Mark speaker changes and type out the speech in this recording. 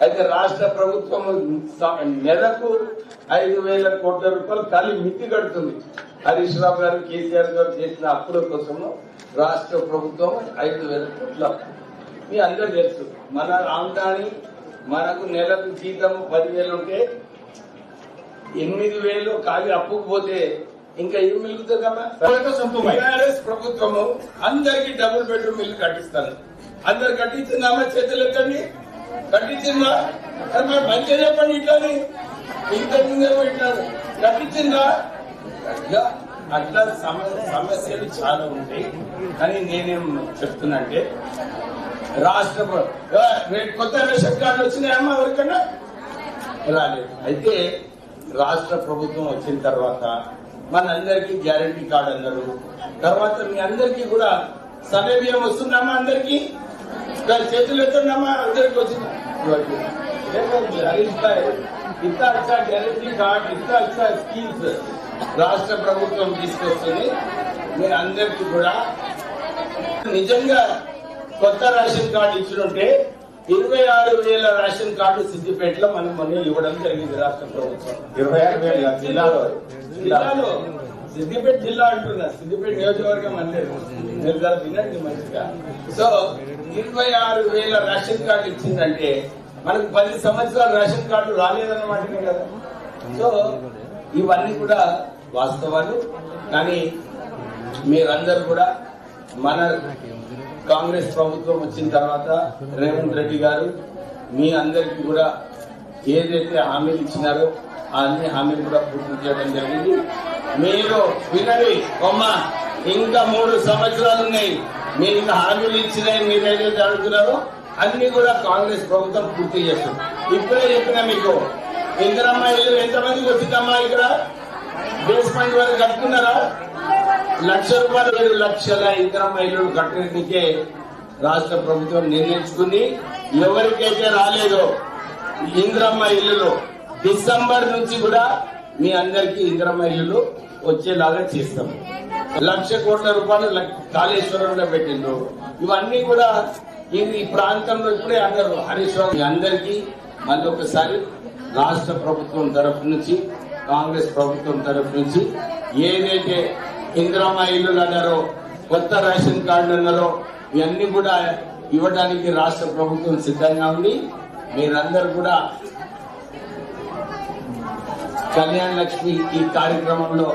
Speaker 1: అయితే రాష్ట్ర ప్రభుత్వం నెలకు 5,000 కోట్ల రూపాయలు ఖాళీ మిత్తి కడుతుంది. హరీష్ రావు గారు, కేసీఆర్ గారు చేసిన అప్పుల కోసము రాష్ట్ర ప్రభుత్వం 5,000 కోట్ల. మీ అందరూ తెలుసు, మన ఆమ్దాని మనకు నెలకు జీతం 10,000 ఉంటే 8,000 ఖాళీ అప్పుకు పోతే ఇంకా ఏం మిగులుతుందమ్మా? టీఆర్ఎస్ ప్రభుత్వము అందరికి డబుల్ బెడ్రూమ్ ఇల్లు కట్టిస్తాను. అందరు కట్టించిందమ్మా? చేతులు ఎత్తండి. కట్టించిందా? మరి మంచిగా చెప్పండి. ఇట్లని ఇంతకుముందేమో ఇట్లా కట్టించిందా? అట్లా సమస్యలు చాలా ఉంటాయి. కానీ నేనేం చెప్తున్నా అంటే రాష్ట్ర కొత్త రేషన్ కార్డులు వచ్చినాయమ్మా? ఎవరికన్నా రాలేదు. అయితే రాష్ట్ర ప్రభుత్వం వచ్చిన తర్వాత మనందరికీ గ్యారంటీ కార్డు అన్నారు. తర్వాత మీ అందరికీ కూడా సౌలభ్యం వస్తుందమ్మా? అందరికీ చేతులు ఎత్తున్నామా? అందరికి వచ్చిందా? హరీష్ భాయ్, ఇంత అచ్చా గ్యారంటీ కార్డు, ఇంత అచ్చా స్కీమ్స్ రాష్ట్ర ప్రభుత్వం తీసుకొస్తుంది. మీ అందరికీ కూడా నిజంగా కొత్త రేషన్ కార్డు ఇచ్చినట్టే 26,000 రేషన్ కార్డు సిద్దిపేటలో మనం మొన్న ఇవ్వడం జరిగింది. రాష్ట్ర ప్రభుత్వం 26,000 జిల్లాలో సిద్దిపేట జిల్లా అంటున్నా, సిద్దిపేట నియోజకవర్గం అంటే వినండి మంచిగా. సో 26,000 రేషన్ కార్డు ఇచ్చిందంటే మనకు 10 సంవత్సరాలు రేషన్ కార్డు రాలేదన్నమాట కదా. సో ఇవన్నీ కూడా వాస్తవాలు. కానీ మీరందరూ కూడా మన కాంగ్రెస్ ప్రభుత్వం వచ్చిన తర్వాత రేవంత్ రెడ్డి గారు మీ అందరికీ కూడా ఏదైతే హామీలు ఇచ్చినారో అన్ని హామీలు కూడా పూర్తి చేయడం జరిగింది. మీరు వినండి అమ్మా, ఇంకా 3 సంవత్సరాలు ఉన్నాయి. మీరు ఇంకా హామీలు ఇచ్చినాయి, మీరు ఏదైతే అడుగుతున్నారో అన్ని కూడా కాంగ్రెస్ ప్రభుత్వం పూర్తి చేస్తుంది. ఇప్పుడే చెప్పినా మీకు, ఇందిరమ్మ ఇల్లు ఎంతమందికి వచ్చిందమ్మా? ఇక్కడ బేస్మెంట్ వరకు కట్టుకున్నారా? 1,00,000 రూపాయలు 7 లక్షల ఇందిరమ్మ ఇల్లు కట్టడానికే రాష్ట్ర ప్రభుత్వం నిర్ణయించుకుంది. ఎవరికైతే రాలేదో ఇందిరమ్మ ఇల్లులు డిసెంబర్ నుంచి కూడా మీ అందరికీ ఇందిరమ్మ ఇల్లులు వచ్చేలాగా చేస్తాం. 1,00,000 కోట్ల రూపాయలు కాళేశ్వరంలో పెట్టిండ్రు. ఇవన్నీ కూడా ఈ ప్రాంతంలో ఇప్పుడే అందరూ హరీష్ రావు మీ అందరికీ మళ్ళీ ఒకసారి రాష్ట్ర ప్రభుత్వం తరఫు నుంచి, కాంగ్రెస్ ప్రభుత్వం తరఫు నుంచి ఏదైతే ఇందిరమ్మ ఇల్లులు అన్నారో, కొత్త రేషన్ కార్డు అన్నారో, ఇవన్నీ కూడా ఇవ్వడానికి రాష్ట్ర ప్రభుత్వం సిద్ధంగా ఉంది. మీరందరూ కూడా కళ్యాణ లక్ష్మి ఈ కార్యక్రమంలో